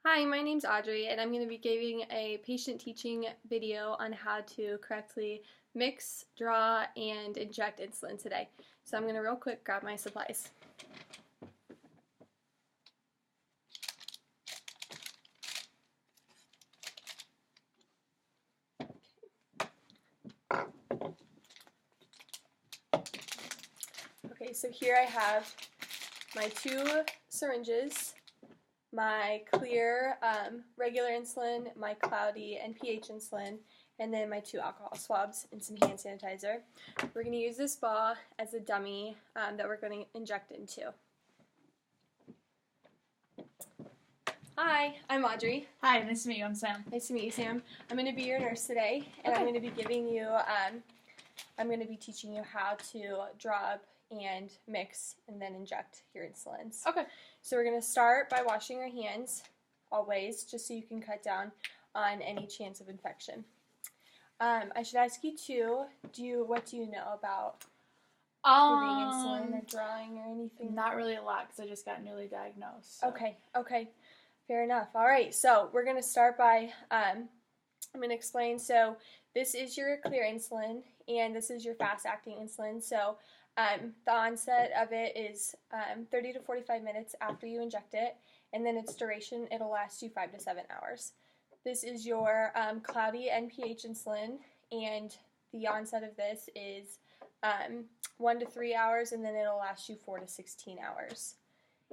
Hi, my name's Audrey, and I'm going to be giving a patient teaching video on how to correctly mix, draw, and inject insulin today. So I'm going to real quick grab my supplies. Okay, so here I have my 2 syringes, my clear regular insulin, my cloudy and pH insulin, and then my 2 alcohol swabs and some hand sanitizer. We're going to use this ball as a dummy that we're going to inject into. Hi, I'm Audrey. Hi, nice to meet you. I'm Sam. Nice to meet you, Sam. I'm going to be your nurse today, and I'm going to be giving you, I'm going to be teaching you how to draw up and mix and then inject your insulins. Okay. So we're going to start by washing our hands, always, just so you can cut down on any chance of infection. I should ask you too, what do you know about giving insulin or drawing or anything? Not really a lot because I just got newly diagnosed. So. Okay. Fair enough. All right, so we're going to start by, I'm going to explain. So this is your clear insulin, and this is your fast-acting insulin. So the onset of it is 30 to 45 minutes after you inject it, and then its duration, it'll last you 5 to 7 hours. This is your cloudy NPH insulin, and the onset of this is 1 to 3 hours, and then it'll last you 4 to 16 hours.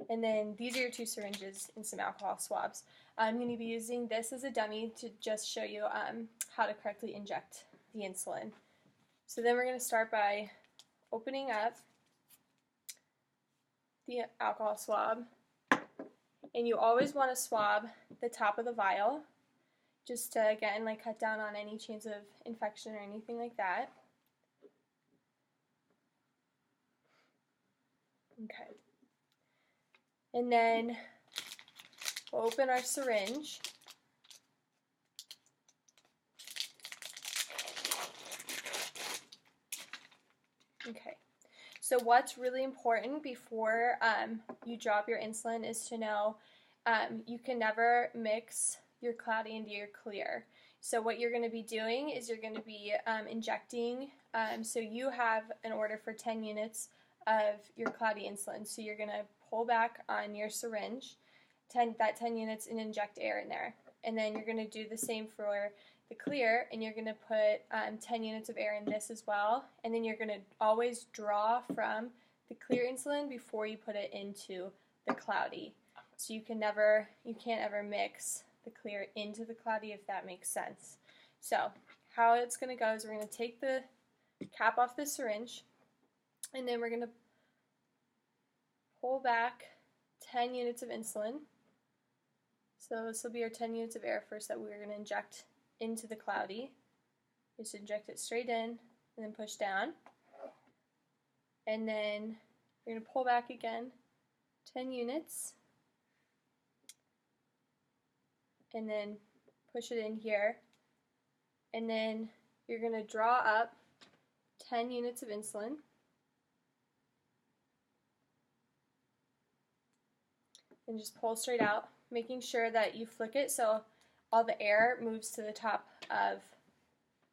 And then these are your 2 syringes and some alcohol swabs. I'm going to be using this as a dummy to just show you how to correctly inject the insulin. So then we're going to start by opening up the alcohol swab. And you always want to swab the top of the vial, just to, again, cut down on any chance of infection or anything like that. Okay. And then we'll open our syringe. Okay. So what's really important before you drop your insulin is to know you can never mix your cloudy into your clear. So what you're going to be doing is you're going to be injecting, so you have an order for 10 units of your cloudy insulin. So you're going to pull back on your syringe, 10 units, and inject air in there. And then you're going to do the same for the clear, and you're going to put 10 units of air in this as well. And then you're going to always draw from the clear insulin before you put it into the cloudy. So you can't ever mix the clear into the cloudy, if that makes sense. So how it's going to go is we're going to take the cap off the syringe, and then we're going to pull back 10 units of insulin. So this will be our 10 units of air first that we're going to inject into the cloudy. Just inject it straight in and then push down. And then we're going to pull back again 10 units. And then push it in here. And then you're going to draw up 10 units of insulin. And just pull straight out, making sure that you flick it so all the air moves to the top of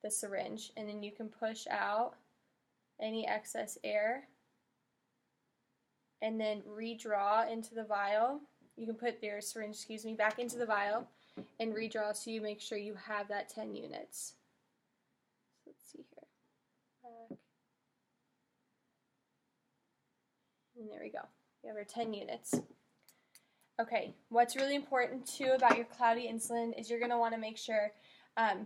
the syringe, and then you can push out any excess air and then redraw into the vial. You can put your syringe, back into the vial and redraw so you make sure you have that 10 units. So let's see here. Back. And there we go. We have our 10 units. Okay, what's really important too about your cloudy insulin is you're going to want to make sure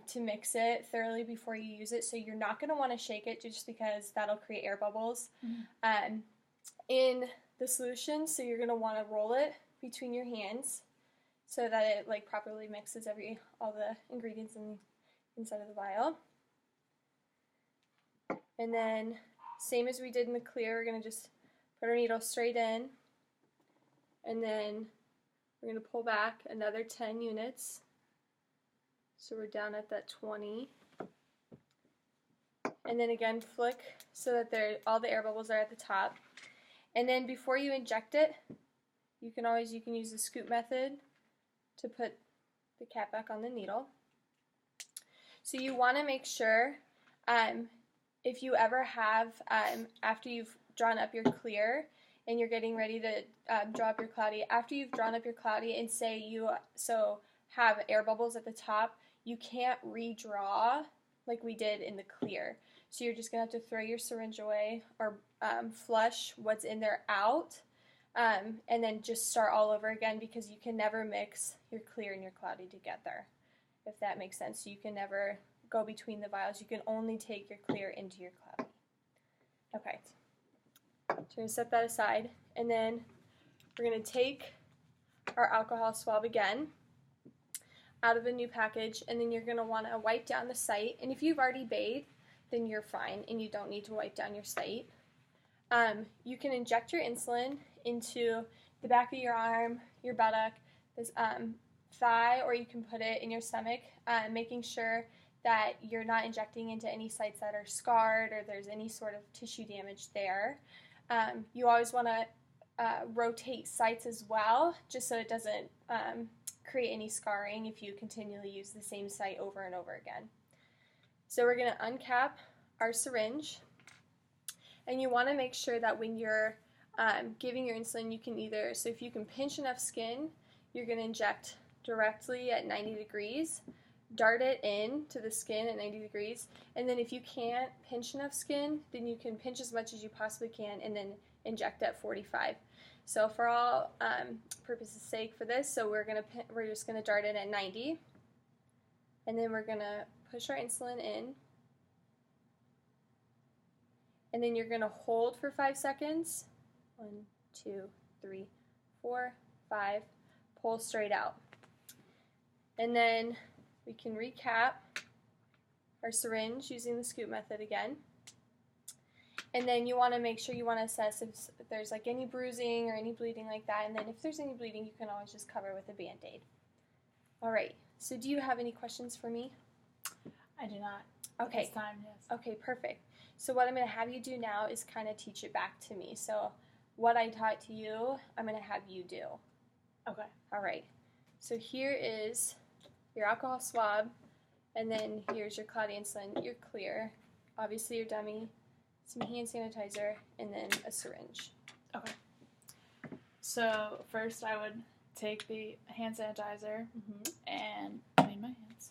to mix it thoroughly before you use it. So you're not going to want to shake it just because that'll create air bubbles in the solution. So you're going to want to roll it between your hands so that it properly mixes all the ingredients inside of the vial. And then same as we did in the clear, we're going to just put our needle straight in, and then we're going to pull back another 10 units. So we're down at that 20. And then again flick so that all the air bubbles are at the top. And then before you inject it, you can use the scoop method to put the cap back on the needle. So you want to make sure, if you ever have, after you've drawn up your clear and you're getting ready to draw up your cloudy, after you've drawn up your cloudy and say you have air bubbles at the top, you can't redraw like we did in the clear. So you're just going to have to throw your syringe away or flush what's in there out, and then just start all over again, because you can never mix your clear and your cloudy together, if that makes sense. So you can never go between the vials. You can only take your clear into your cloudy. Okay. So we're going to set that aside, and then we're going to take our alcohol swab again out of a new package, and then you're going to want to wipe down the site. And if you've already bathed, then you're fine and you don't need to wipe down your site. You can inject your insulin into the back of your arm, your buttock, this thigh, or you can put it in your stomach, making sure that you're not injecting into any sites that are scarred or there's any sort of tissue damage there. You always want to rotate sites as well, just so it doesn't create any scarring if you continually use the same site over and over again. So we're going to uncap our syringe, and you want to make sure that when you're giving your insulin, you can either, so if you can pinch enough skin, you're going to inject directly at 90 degrees, dart it in to the skin at 90 degrees, and then if you can't pinch enough skin, then you can pinch as much as you possibly can and then inject at 45. So for all purposes' sake for this, so we're just gonna dart in at 90, and then we're gonna push our insulin in, and then you're gonna hold for 5 seconds. 1, 2, 3, 4, 5. Pull straight out, and then we can recap our syringe using the scoop method again. And then you want to make sure, you want to assess if there's like any bruising or any bleeding like that. And then if there's any bleeding, you can always just cover with a Band-Aid. All right. So do you have any questions for me? I do not. Okay. This time, yes. Okay, perfect. So what I'm going to have you do now is kind of teach it back to me. So what I taught to you, I'm going to have you do. Okay. All right. So here is your alcohol swab, and then here's your cloudy insulin, your clear, obviously your dummy, some hand sanitizer, and then a syringe. Okay. So first I would take the hand sanitizer and clean my hands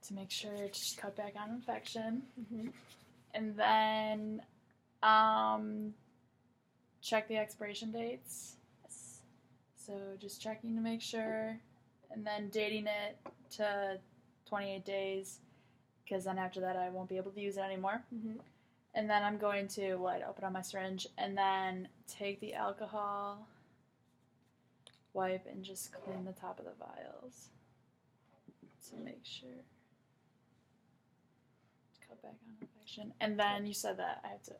to make sure to just cut back on infection. And then check the expiration dates. Yes. So just checking to make sure, and then dating it to 28 days, because then after that I won't be able to use it anymore. And then I'm going to open up my syringe and then take the alcohol wipe and just clean the top of the vials to make sure to cut back on infection. And then you said that I have to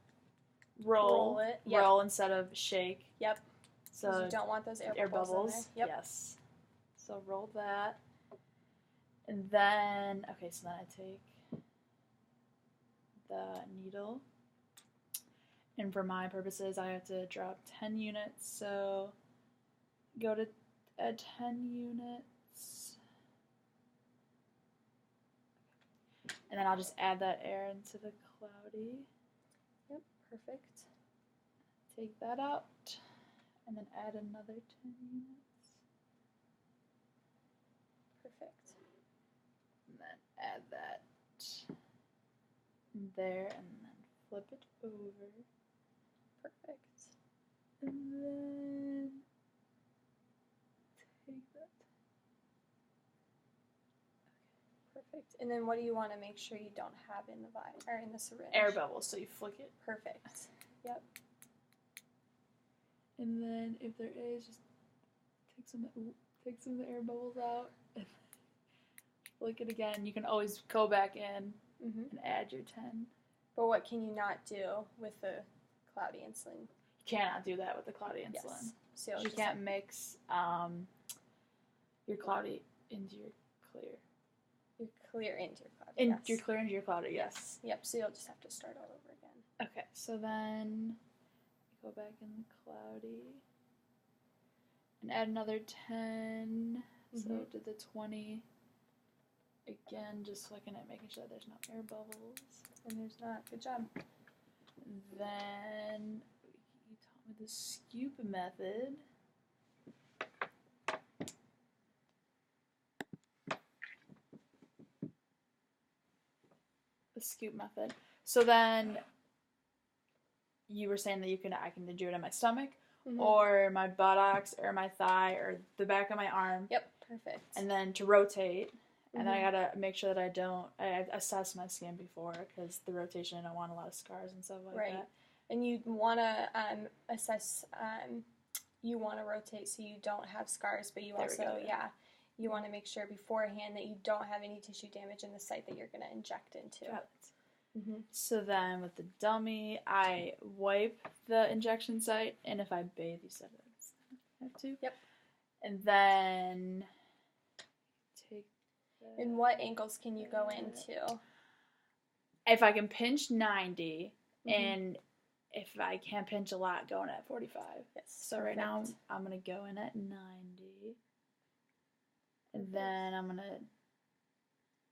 roll it. Roll instead of shake. Yep. So you don't want those air bubbles. In there. Yep. Yes. So roll that. And then, okay, so then I take the needle. And for my purposes, I have to drop 10 units. So go to 10 units. And then I'll just add that air into the cloudy. Yep, perfect. Take that out. And then add another 10 units. Perfect. And then add that there, and then flip it over. Perfect. And then take that. Okay, perfect. And then what do you want to make sure you don't have in the vial or in the syringe? Air bubbles, so you flick it. Perfect. Yep. And then if there is, just take some of the air bubbles out and flick it again. You can always go back in and add your 10. But what can you not do with the cloudy insulin? You cannot do that with the cloudy insulin. Yes. So you can't mix your cloudy into your clear. Your clear into your cloudy. Your clear into your cloudy, yes. Yep, so you'll just have to start all over again. Okay, so then go back in the cloudy. and add another 10. So Mhm. did the 20. Again, just looking at making sure there's no air bubbles. And there's not. Good job. Then you taught me the scoop method. The scoop method. So then you were saying that I can do it on my stomach or my buttocks or my thigh or the back of my arm. Yep, perfect. And then to rotate. And then I gotta make sure that I assess my skin before, because the rotation, I don't want a lot of scars and stuff like that. And you want to assess, you want to rotate so you don't have scars, but you you want to make sure beforehand that you don't have any tissue damage in the site that you're going to inject into. Got it. So then with the dummy, I wipe the injection site, and if I bathe, you said I have to. Yep. And then take. And what angles can you go into? If I can pinch 90, and if I can't pinch a lot, going at 45. Yes. So right now I'm gonna go in at 90, and then I'm gonna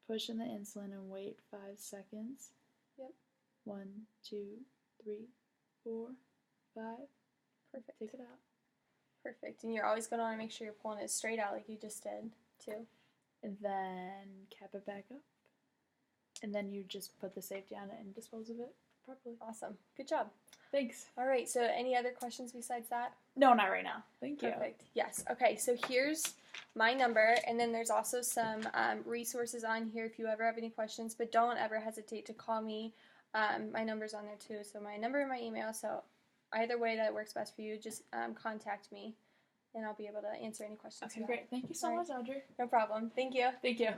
push in the insulin and wait 5 seconds. Yep. 1, 2, 3, 4, 5. Perfect. Take it out. Perfect. And you're always going to want to make sure you're pulling it straight out like you just did, too. And then cap it back up. And then you just put the safety on it and dispose of it properly. Awesome. Good job. Thanks. All right. So any other questions besides that? No, not right now. Thank you. Perfect. Yes. Okay. So here's my number. And then there's also some resources on here if you ever have any questions. But don't ever hesitate to call me. My number's on there too. So my number and my email. So either way that works best for you, just contact me. And I'll be able to answer any questions. Okay, great. Thank you so much, Audrey. No problem. Thank you. Thank you.